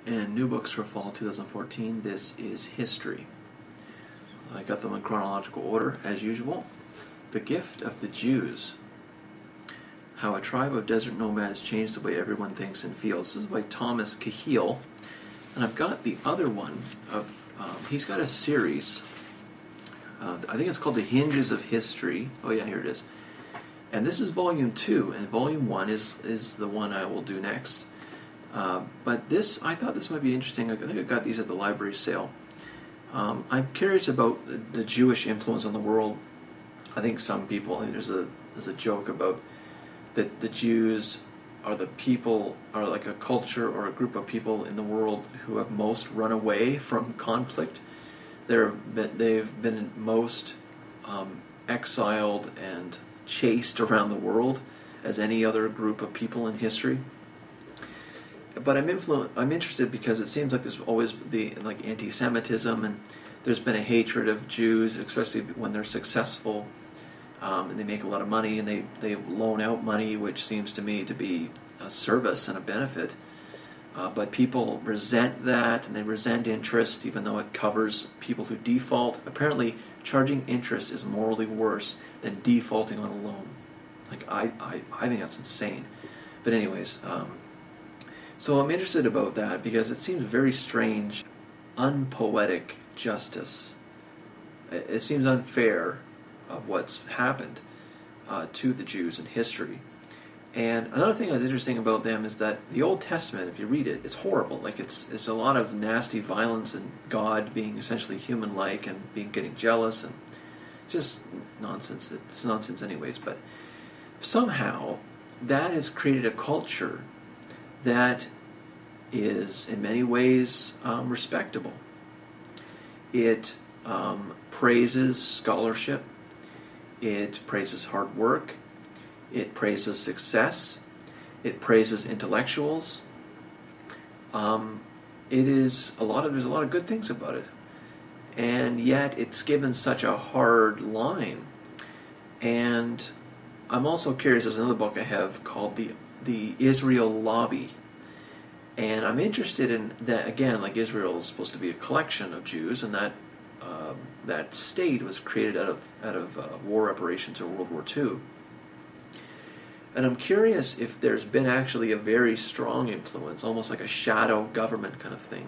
and new books for fall 2014. This is History. I got them in chronological order, as usual. The Gift of the Jews. How a Tribe of Desert Nomads Changed the Way Everyone Thinks and Feels. This is by Thomas Cahill. And I've got the other one of, he's got a series. I think it's called The Hinges of History. Oh yeah, here it is. And this is volume 2, and volume 1 is the one I will do next. But this, I thought this might be interesting. I think I got these at the library sale. I'm curious about the Jewish influence on the world. I think some people, I think there's a joke about that the Jews are the people, are like a culture or a group of people in the world who have most run away from conflict. They've been most exiled and chased around the world as any other group of people in history. But I'm interested because it seems like there's always like anti-Semitism, and there's been a hatred of Jews, especially when they're successful, and they make a lot of money, and they loan out money, which seems to me to be a service and a benefit. But people resent that, and they resent interest, even though it covers people who default. Apparently, charging interest is morally worse than defaulting on a loan. Like I think that's insane. But anyways. So I'm interested about that because it seems very strange, unpoetic justice. It seems unfair of what's happened to the Jews in history. And another thing that's interesting about them is that the Old Testament, if you read it, it's horrible. Like it's a lot of nasty violence and God being essentially human-like and getting jealous and just nonsense. It's nonsense anyways. But somehow that has created a culture that is in many ways respectable. It praises scholarship, it praises hard work, it praises success, it praises intellectuals. There's a lot of good things about it, and yet it's given such a hard line. And I'm also curious. There's another book I have called the Israel Lobby. And I'm interested in that, again, like Israel is supposed to be a collection of Jews, and that state was created out of war reparations of World War II. And I'm curious if there's been actually a very strong influence, almost like a shadow government kind of thing,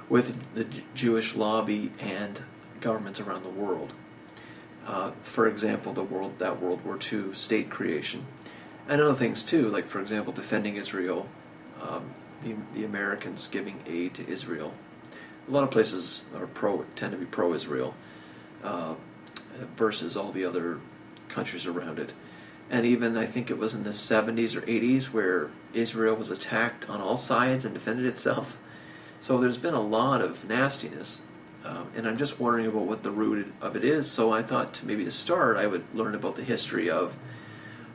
with the Jewish lobby and governments around the world. For example, that World War II state creation. And other things too, like for example, defending Israel, the Americans giving aid to Israel. A lot of places tend to be pro-Israel versus all the other countries around it. And even I think it was in the 70s or 80s where Israel was attacked on all sides and defended itself. So there's been a lot of nastiness, and I'm just wondering about what the root of it is. So I thought maybe to start I would learn about the history of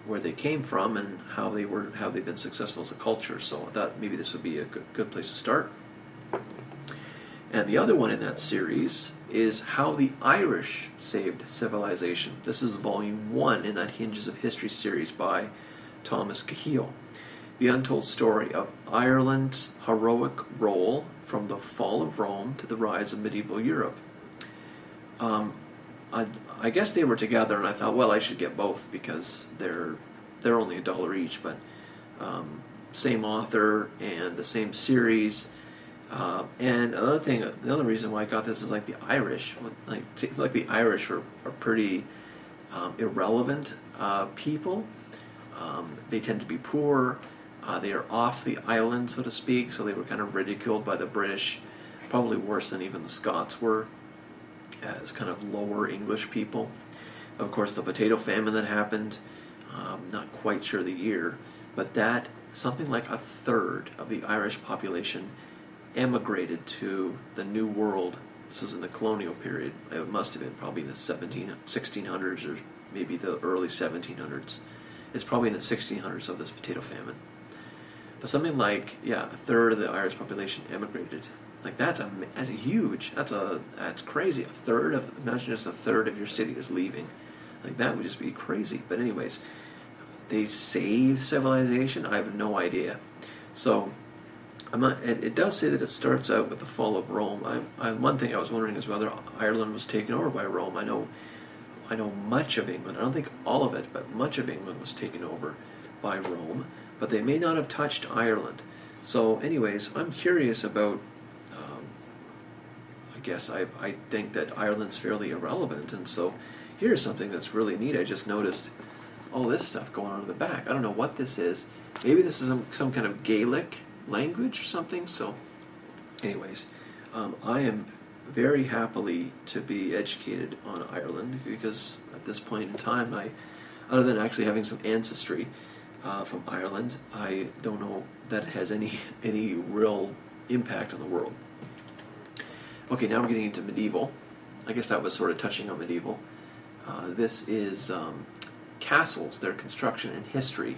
where they came from and how they've been successful as a culture. So I thought maybe this would be a good place to start. And the other one in that series is How the Irish Saved Civilization. This is volume 1 in that Hinges of History series by Thomas Cahill. The untold story of Ireland's heroic role from the fall of Rome to the rise of medieval Europe. I guess they were together, and I thought, well, I should get both because they're only $1 each, but same author and the same series. And another thing, the other reason why I got this is like the Irish. Like the Irish are pretty irrelevant people. They tend to be poor. They are off the island, so to speak, so they were kind of ridiculed by the British, probably worse than even the Scots were, as kind of lower English people. Of course, the potato famine that happened, not quite sure the year, but that something like a third of the Irish population emigrated to the New World. This was in the Colonial period. It must have been probably in the 1600s or maybe the early 1700s. It's probably in the 1600s of this potato famine. But something like, a third of the Irish population emigrated. Like that's huge. That's crazy. Imagine just a third of your city is leaving. Like that would just be crazy. But anyways, they saved civilization. I have no idea. So It does say that it starts out with the fall of Rome. One thing I was wondering is whether Ireland was taken over by Rome. I know much of England. I don't think all of it, but much of England was taken over by Rome. But they may not have touched Ireland. So, anyways, I'm curious about. I guess I think that Ireland's fairly irrelevant, and so here's something that's really neat. I just noticed all this stuff going on in the back. I don't know what this is. Maybe this is some kind of Gaelic language or something. So, anyways, I am very happily to be educated on Ireland, because at this point in time, other than actually having some ancestry from Ireland, I don't know that it has any real impact on the world. Okay, now we're getting into medieval. I guess that was sort of touching on medieval. This is Castles, Their Construction and History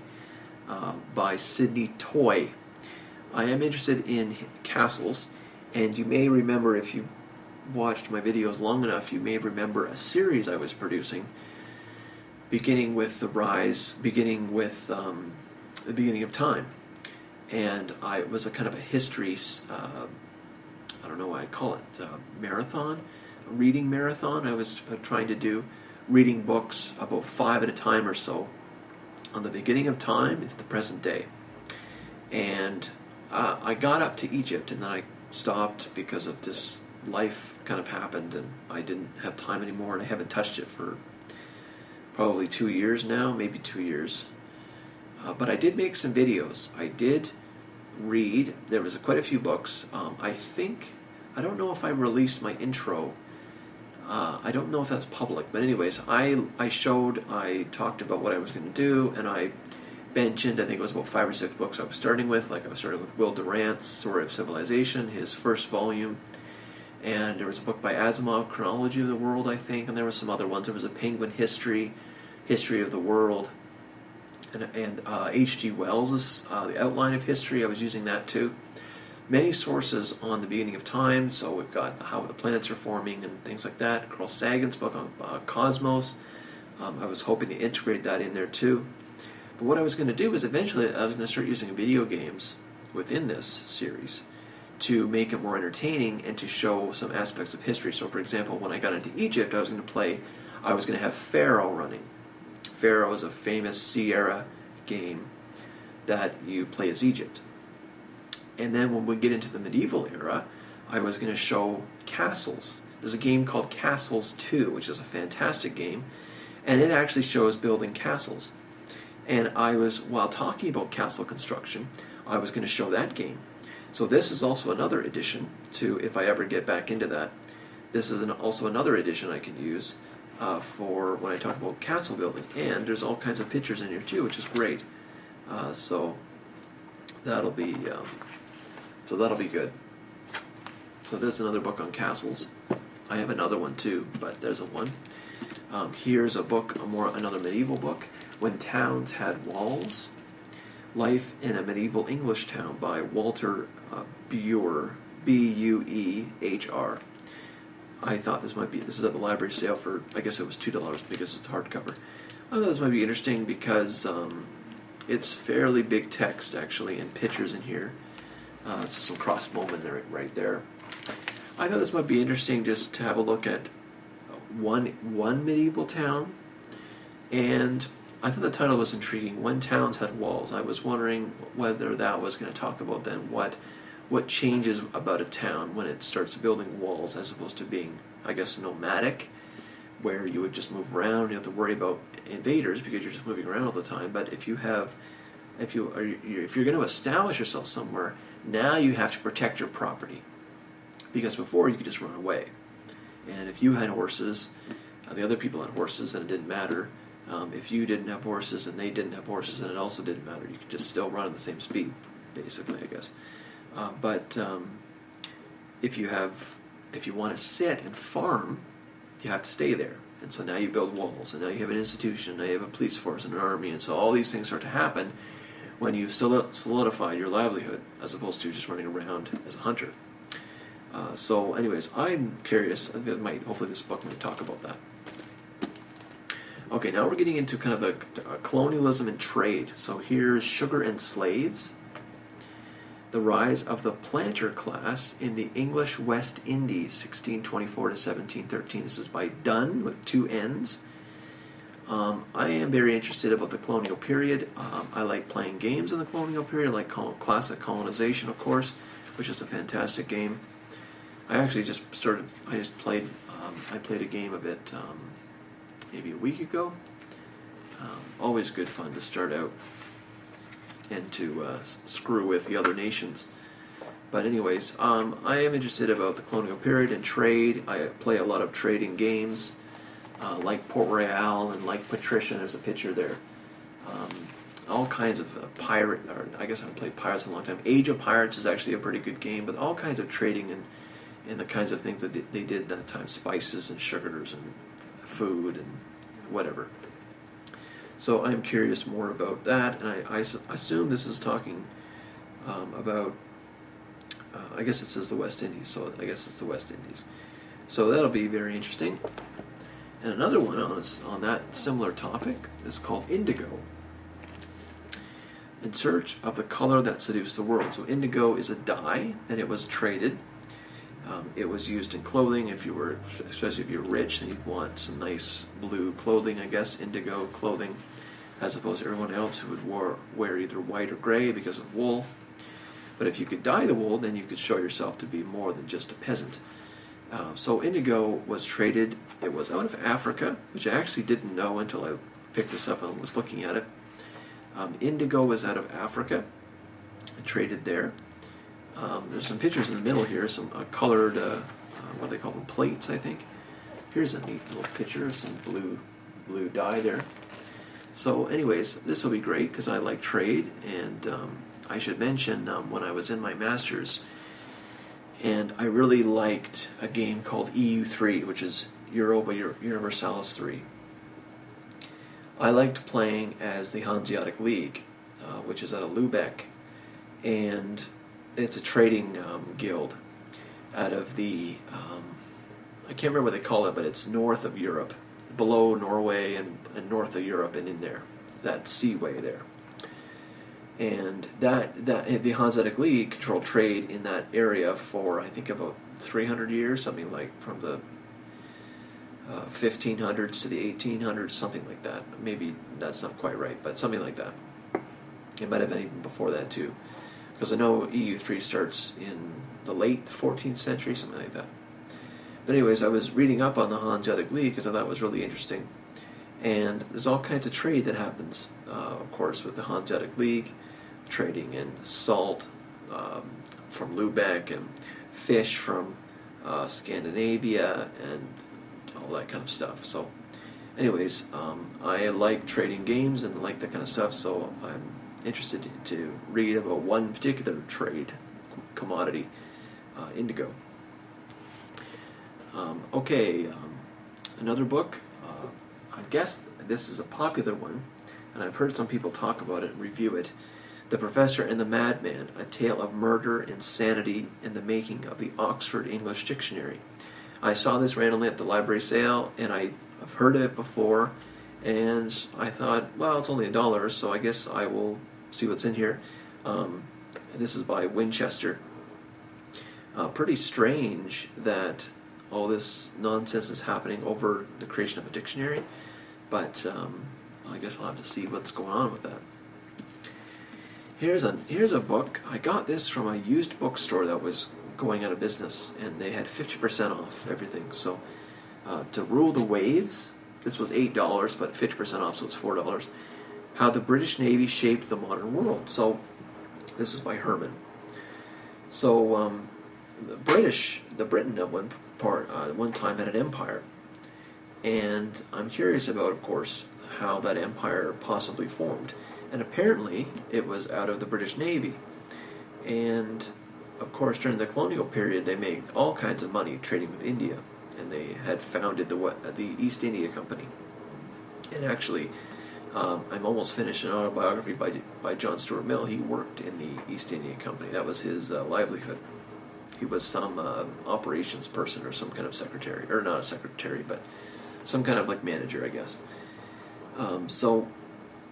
by Sidney Toy. I am interested in castles, and you may remember, if you watched my videos long enough, you may remember a series I was producing, beginning with the beginning of time. And it was a kind of a history, I don't know why I call it, marathon, a reading marathon. I was trying to do reading books, about 5 at a time or so, on the beginning of time to the present day. And I got up to Egypt, and then I stopped because of this life kind of happened, and I didn't have time anymore, and I haven't touched it for probably 2 years now, maybe 2 years. But I did make some videos. I did read. There was quite a few books. I don't know if I released my intro. I don't know if that's public, but anyways, I talked about what I was going to do, and I mentioned, I think it was about 5 or 6 books I was starting with. Like, I was starting with Will Durant's Story of Civilization, his first volume, and there was a book by Asimov, Chronology of the World, I think, and there were some other ones. There was a Penguin History of the World, and H.G. Wells' The Outline of History. I was using that too. Many sources on the beginning of time, so we've got how the planets are forming and things like that. Carl Sagan's book on Cosmos. I was hoping to integrate that in there too. But what I was going to do is eventually I was going to start using video games within this series to make it more entertaining and to show some aspects of history. So, for example, when I got into Egypt, I was going to have Pharaoh running. Pharaoh is a famous Sierra game that you play as Egypt. And then when we get into the medieval era, I was going to show castles. There's a game called Castles 2, which is a fantastic game, and it actually shows building castles. And while talking about castle construction, I was going to show that game. So this is also another addition to, if I ever get back into that, this is also another addition I can use for when I talk about castle building. And there's all kinds of pictures in here too, which is great. So that'll be good. So there's another book on castles. I have another one too, but there's a one. Here's a book, another medieval book, When Towns Had Walls. Life in a Medieval English Town by Walter Buehr, B-U-E-H-R. I thought this is at the library sale for, I guess it was $2 because it's hardcover. I thought this might be interesting because it's fairly big text, actually, and pictures in here. It's some cross-Bowman right there. I thought this might be interesting just to have a look at one medieval town, and I thought the title was intriguing, When Towns Had Walls. I was wondering whether that was going to talk about then what changes about a town when it starts building walls as opposed to being, I guess, nomadic, where you would just move around, you don't have to worry about invaders because you're just moving around all the time. But if you're going to establish yourself somewhere, now you have to protect your property, because before you could just run away. And if you had horses, the other people had horses, then it didn't matter. If you didn't have horses and they didn't have horses, then it also didn't matter. You could just still run at the same speed, basically, I guess. But if you want to sit and farm, you have to stay there. And so now you build walls, and now you have an institution, now you have a police force and an army, and so all these things start to happen when you've solidified your livelihood as opposed to just running around as a hunter. So anyways, I'm curious. Hopefully this book might talk about that. Okay, now we're getting into kind of the colonialism and trade. So here's Sugar and Slaves. The Rise of the Planter Class in the English West Indies, 1624 to 1713. This is by Dunn with 2 N's. I am very interested about the colonial period. I like playing games in the colonial period, like classic colonization, of course, which is a fantastic game. I played a game of it maybe a week ago. Always good fun to start out and to screw with the other nations. But anyways, I am interested about the colonial period and trade. I play a lot of trading games, like Port Royal and like Patricia. There's a picture there. All kinds of pirate, or I guess I haven't played Pirates in a long time. Age of Pirates is actually a pretty good game, but all kinds of trading and the kinds of things that they did at that time, spices and sugars and food and whatever. So I'm curious more about that, and I assume this is talking about, I guess it says the West Indies, so I guess it's the West Indies. So that'll be very interesting. And another one on that similar topic is called Indigo. In Search of the Color That Seduced the World. So indigo is a dye, and it was traded. It was used in clothing. Especially if you're rich, and you'd want some nice blue clothing, I guess, indigo clothing, as opposed to everyone else who would wear either white or gray because of wool. But if you could dye the wool, then you could show yourself to be more than just a peasant. So indigo was traded. It was out of Africa, which I actually didn't know until I picked this up and was looking at it. Indigo was out of Africa and traded there. There's some pictures in the middle here, some colored, what do they call them, plates, I think. Here's a neat little picture of some blue dye there. So anyways, this will be great because I like trade, and I should mention when I was in my master's, and I really liked a game called EU3, which is Europa Universalis 3. I liked playing as the Hanseatic League, which is out of Lübeck, and it's a trading guild out of the, I can't remember what they call it, but it's north of Europe, below Norway and north of Europe and in there, that seaway there. And the Hanseatic League controlled trade in that area for, I think, about 300 years, something like from the 1500s to the 1800s, something like that. Maybe that's not quite right, but something like that. It might have been even before that too, because I know EU3 starts in the late 14th century, something like that. But anyways, I was reading up on the Hanseatic League because I thought it was really interesting. And there's all kinds of trade that happens, of course, with the Hanseatic League, trading in salt from Lübeck and fish from Scandinavia and all that kind of stuff. So anyways, I like trading games and like that kind of stuff, so I'm interested to read about one particular trade commodity, indigo. Another book, I guess this is a popular one, and I've heard some people talk about it and review it. The Professor and the Madman, A Tale of Murder, Insanity, and the Making of the Oxford English Dictionary. I saw this randomly at the library sale, and I've heard of it before, and I thought, well, it's only $1, so I guess I will see what's in here. This is by Winchester. Pretty strange that all this nonsense is happening over the creation of a dictionary, but I guess I'll have to see what's going on with that. Here's a book. I got this from a used bookstore that was going out of business, and they had 50% off everything. So To Rule the Waves, this was $8, but 50% off, so it's $4. How the British Navy Shaped the Modern World. So this is by Herman. So Britain at one time had an empire, and I'm curious about, of course, how that empire possibly formed. And apparently it was out of the British Navy. And of course, during the colonial period, they made all kinds of money trading with India, and they had founded the East India Company. And actually, I'm almost finished an autobiography by John Stuart Mill. He worked in the East India Company. That was his livelihood. He was some operations person or some kind of secretary, or not a secretary, but some kind of like manager, I guess. So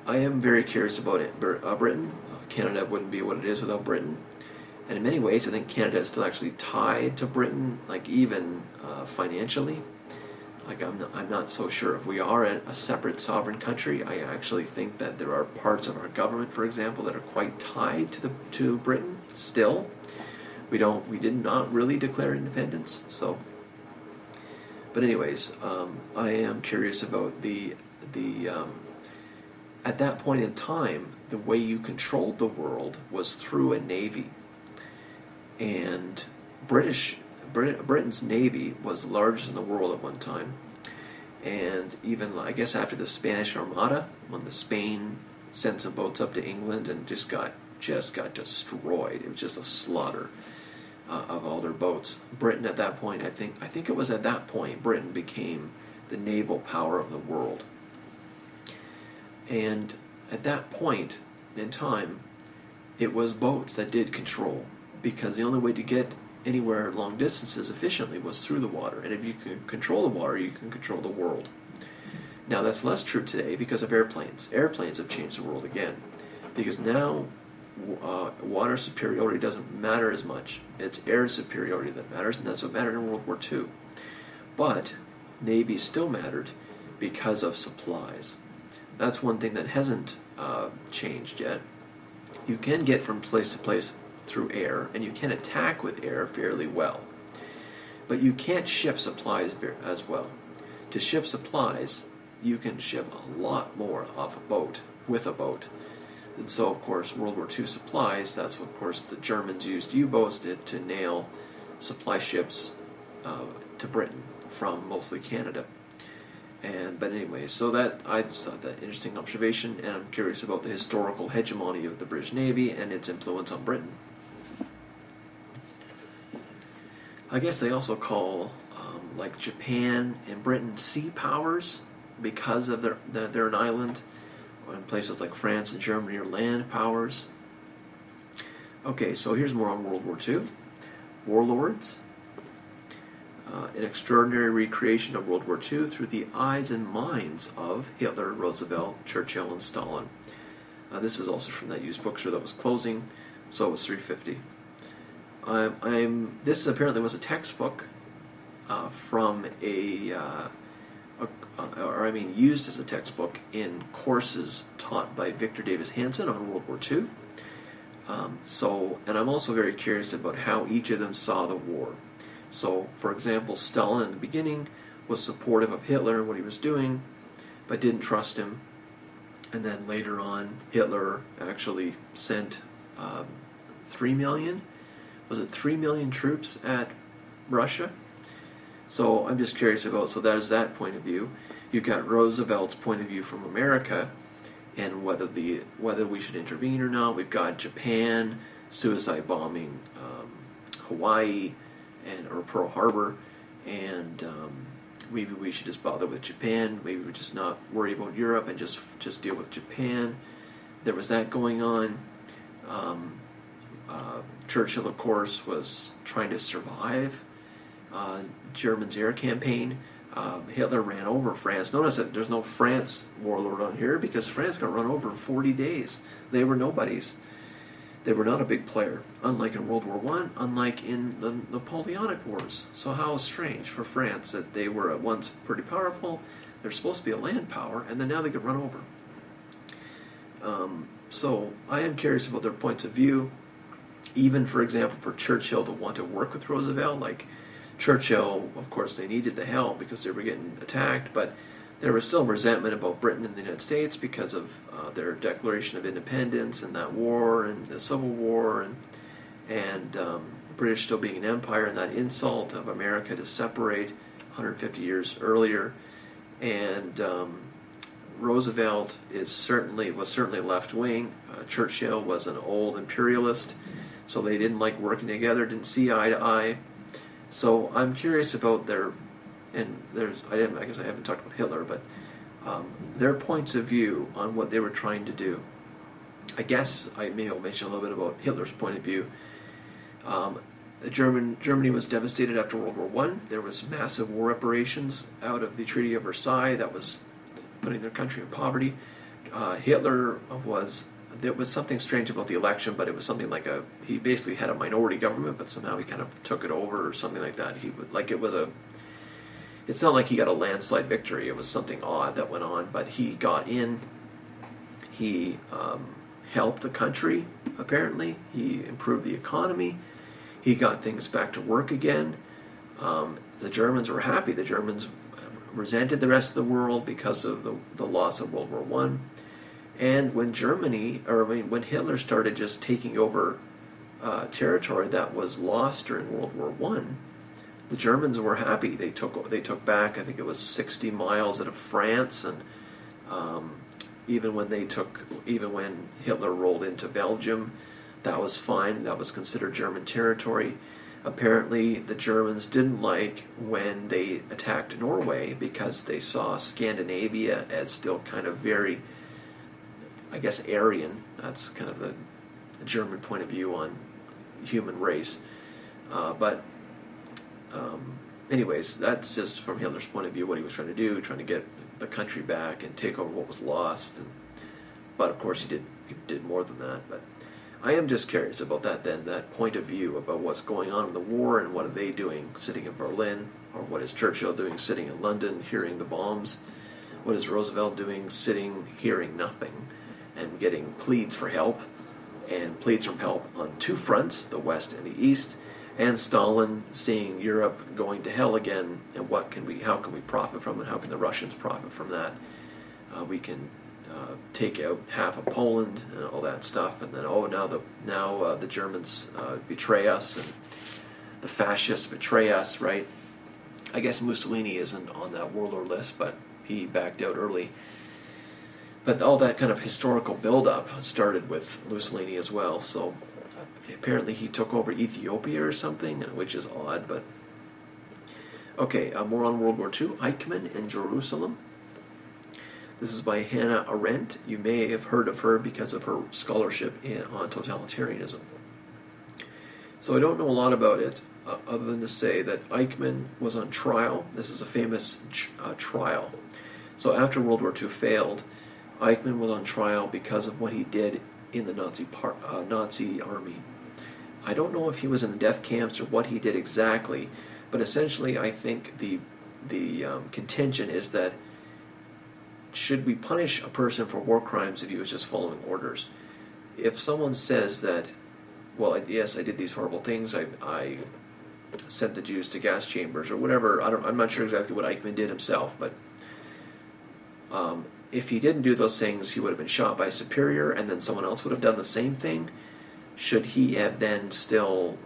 I am very curious about Britain. Canada wouldn't be what it is without Britain. And in many ways, I think Canada is still actually tied to Britain, like even financially. Like I'm not so sure if we are a separate sovereign country. I actually think that there are parts of our government, for example, that are quite tied to Britain still. We did not really declare independence. So, but anyways, I am curious about the at that point in time, the way you controlled the world was through a navy. And Britain's navy was the largest in the world at one time, and even I guess after the Spanish Armada, when the Spain sent some boats up to England and just got destroyed. It was just a slaughter of all their boats. Britain at that point, I think it was at that point, Britain became the naval power of the world. And at that point in time, it was boats that did control, because the only way to get anywhere long distances efficiently was through the water. And if you can control the water, you can control the world. Now that's less true today because of airplanes. Airplanes have changed the world again, because now water superiority doesn't matter as much. It's air superiority that matters, and that's what mattered in World War II. But Navy still mattered because of supplies. That's one thing that hasn't changed yet. You can get from place to place through air, and you can attack with air fairly well. But you can't ship supplies as well. To ship supplies, you can ship a lot more off a boat, with a boat. And so, of course, World War II supplies, that's what, of course, the Germans used U-boats to nail supply ships to Britain from mostly Canada. But anyway, so that I just thought that interesting observation, and I'm curious about the historical hegemony of the British Navy and its influence on Britain. I guess they also call like Japan and Britain sea powers because of they're an island, and places like France and Germany are land powers. Okay, so here's more on World War II. Warlords. An extraordinary recreation of World War II through the eyes and minds of Hitler, Roosevelt, Churchill, and Stalin. This is also from that used bookstore that was closing, so it was $3.50. This apparently was a textbook from used as a textbook in courses taught by Victor Davis Hanson on World War II. And I'm also very curious about how each of them saw the war. So, for example, Stalin in the beginning was supportive of Hitler and what he was doing, but didn't trust him. And then later on, Hitler actually sent 3 million. Was it 3 million troops at Russia? So I'm just curious about, so there's that point of view. You've got Roosevelt's point of view from America, and whether we should intervene or not. We've got Japan, suicide bombing Hawaii or Pearl Harbor, and maybe we should just bother with Japan. Maybe we just not worry about Europe and just deal with Japan. There was that going on. Churchill, of course, was trying to survive Germany's air campaign. Hitler ran over France. Notice that there's no France warlord on here, because France got run over in 40 days. They were nobodies. They were not a big player, unlike in World War I, unlike in the Napoleonic Wars. So how strange for France that they were at once pretty powerful, they're supposed to be a land power, and then now they get run over. So I am curious about their points of view. Even, for example, for Churchill to want to work with Roosevelt, like Churchill, of course, they needed the help because they were getting attacked, but there was still resentment about Britain and the United States because of their Declaration of Independence and that war and the Civil War, and the British still being an empire, and that insult of America to separate 150 years earlier. And Roosevelt was certainly left-wing. Churchill was an old imperialist, so they didn't like working together, didn't see eye to eye. So I'm curious about I guess I haven't talked about Hitler, but their points of view on what they were trying to do. I guess I may have mentioned a little bit about Hitler's point of view. Germany was devastated after World War I. There was massive war reparations out of the Treaty of Versailles that was putting their country in poverty. Hitler was there was something strange about the election, but it was something like he basically had a minority government, but somehow he kind of took it over or something like that. It's not like he got a landslide victory. It was something odd that went on, but he got in. He helped the country, apparently. He improved the economy. He got things back to work again. The Germans were happy. The Germans resented the rest of the world because of the loss of World War One. And when when Hitler started just taking over territory that was lost during World War One, the Germans were happy. They took back, I think it was 60 miles out of France, and even when Hitler rolled into Belgium, that was fine. That was considered German territory. Apparently, the Germans didn't like when they attacked Norway because they saw Scandinavia as still kind of very, I guess, Aryan. That's kind of the German point of view on human race. Anyways, that's just from Hitler's point of view what he was trying to do, trying to get the country back and take over what was lost. But of course, he did more than that. But I am just curious about that point of view about what's going on in the war and what are they doing sitting in Berlin, or what is Churchill doing sitting in London hearing the bombs? What is Roosevelt doing sitting hearing nothing and getting pleads for help, and pleads for help on two fronts, the West and the East, and Stalin seeing Europe going to hell again, and how can we profit from it? How can the Russians profit from that? We can take out half of Poland and all that stuff, and then now the Germans betray us, and the fascists betray us, right? I guess Mussolini isn't on that warlord list, but he backed out early. But all that kind of historical build-up started with Mussolini as well, so apparently he took over Ethiopia or something, which is odd, but... Okay, more on World War II. Eichmann in Jerusalem. This is by Hannah Arendt. You may have heard of her because of her scholarship on totalitarianism. So I don't know a lot about it, other than to say that Eichmann was on trial. This is a famous trial. So after World War II failed, Eichmann was on trial because of what he did in the Nazi army. I don't know if he was in the death camps or what he did exactly, but essentially I think the contention is that should we punish a person for war crimes if he was just following orders? If someone says that, well, yes, I did these horrible things, I sent the Jews to gas chambers or whatever, I'm not sure exactly what Eichmann did himself, but if he didn't do those things, he would have been shot by a superior, and then someone else would have done the same thing. Should he have then still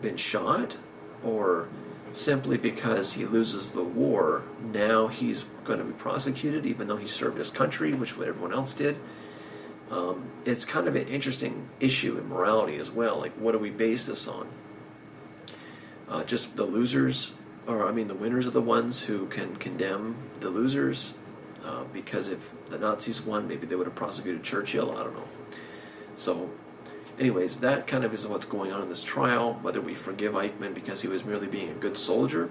been shot? Or simply because he loses the war, now he's going to be prosecuted even though he served his country, which what everyone else did? It's kind of an interesting issue in morality as well. Like, what do we base this on? Just the losers, the winners are the ones who can condemn the losers? Because if the Nazis won, maybe they would have prosecuted Churchill. I don't know. So, anyways, that kind of is what's going on in this trial, whether we forgive Eichmann because he was merely being a good soldier,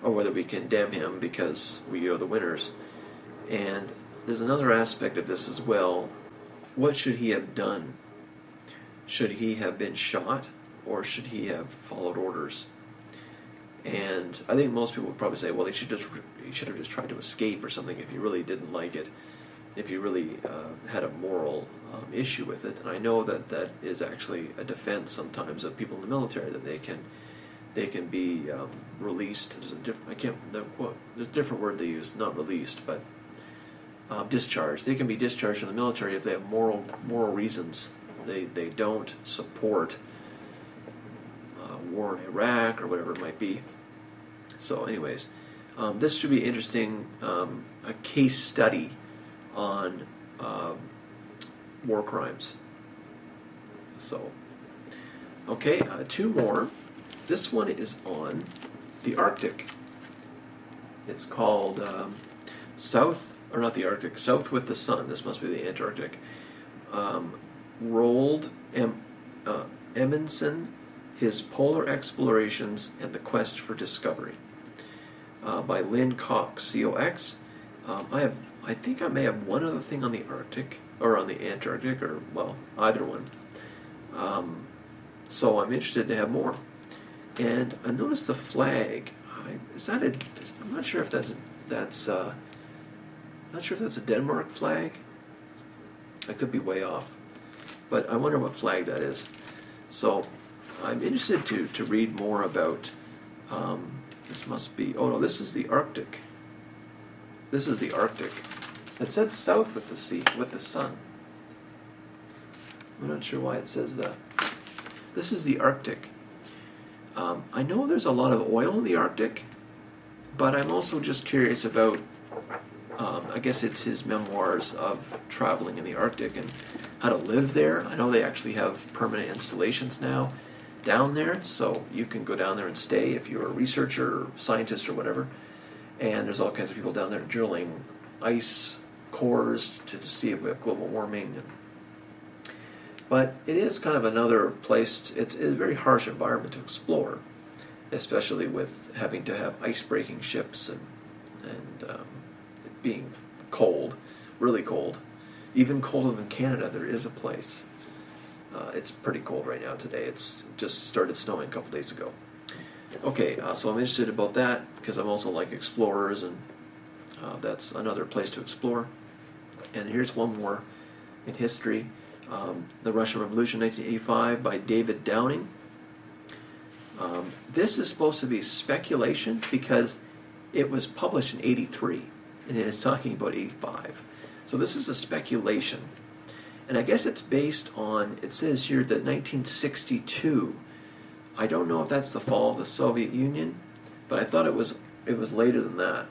or whether we condemn him because we are the winners. And there's another aspect of this as well. What should he have done? Should he have been shot, or should he have followed orders? And I think most people would probably say, well, he should have just tried to escape or something if he really didn't like it, if he really had a moral issue with it. And I know that is actually a defense sometimes of people in the military, that they can be released. There's a different word they use, not released, but discharged. They can be discharged from the military if they have moral reasons. They don't support war in Iraq or whatever it might be. So anyways, this should be interesting, a case study on war crimes. So, okay, two more. This one is on the Arctic. It's called South with the Sun. This must be the Antarctic. Roald Amundsen, His Polar Explorations and the Quest for Discovery, by Lynn Cox, C-O-X. I think I may have one other thing on the Arctic. or on the Antarctic, or, well, either one. So I'm interested to have more. And I noticed the flag. I'm not sure if that's a Denmark flag. I could be way off, but I wonder what flag that is. So I'm interested to read more about. This must be. Oh no, this is the Arctic. This is the Arctic. It said south with the sun. I'm not sure why it says that. This is the Arctic. I know there's a lot of oil in the Arctic, but I'm also just curious about, I guess it's his memoirs of traveling in the Arctic and how to live there. I know they actually have permanent installations now down there, so you can go down there and stay if you're a researcher or scientist or whatever. And there's all kinds of people down there drilling ice cores to see if we have global warming. But it is kind of another place. It's a very harsh environment to explore, especially with having to have ice-breaking ships and it being cold, really cold. Even colder than Canada, there is a place. It's pretty cold right now today. It's just started snowing a couple days ago. Okay, so I'm interested about that because I'm also like explorers, and that's another place to explore. And here's one more in history. The Russian Revolution, 1985, by David Downing. This is supposed to be speculation because it was published in 83, and it's talking about 85. So this is a speculation. And I guess it's based on, it says here that 1962. I don't know if that's the fall of the Soviet Union, but I thought it was later than that.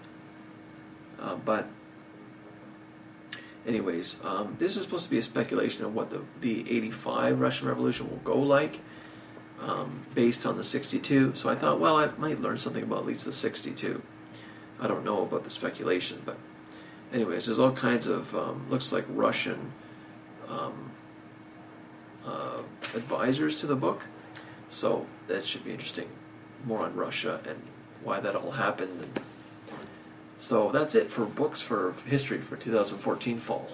But anyways, this is supposed to be a speculation of what the 85 Russian Revolution will go like, based on the 62. So I thought, well, I might learn something about at least the 62. I don't know about the speculation, but anyways, there's all kinds of, looks like Russian advisors to the book. So that should be interesting. More on Russia and why that all happened. So that's it for books for history for 2014 fall.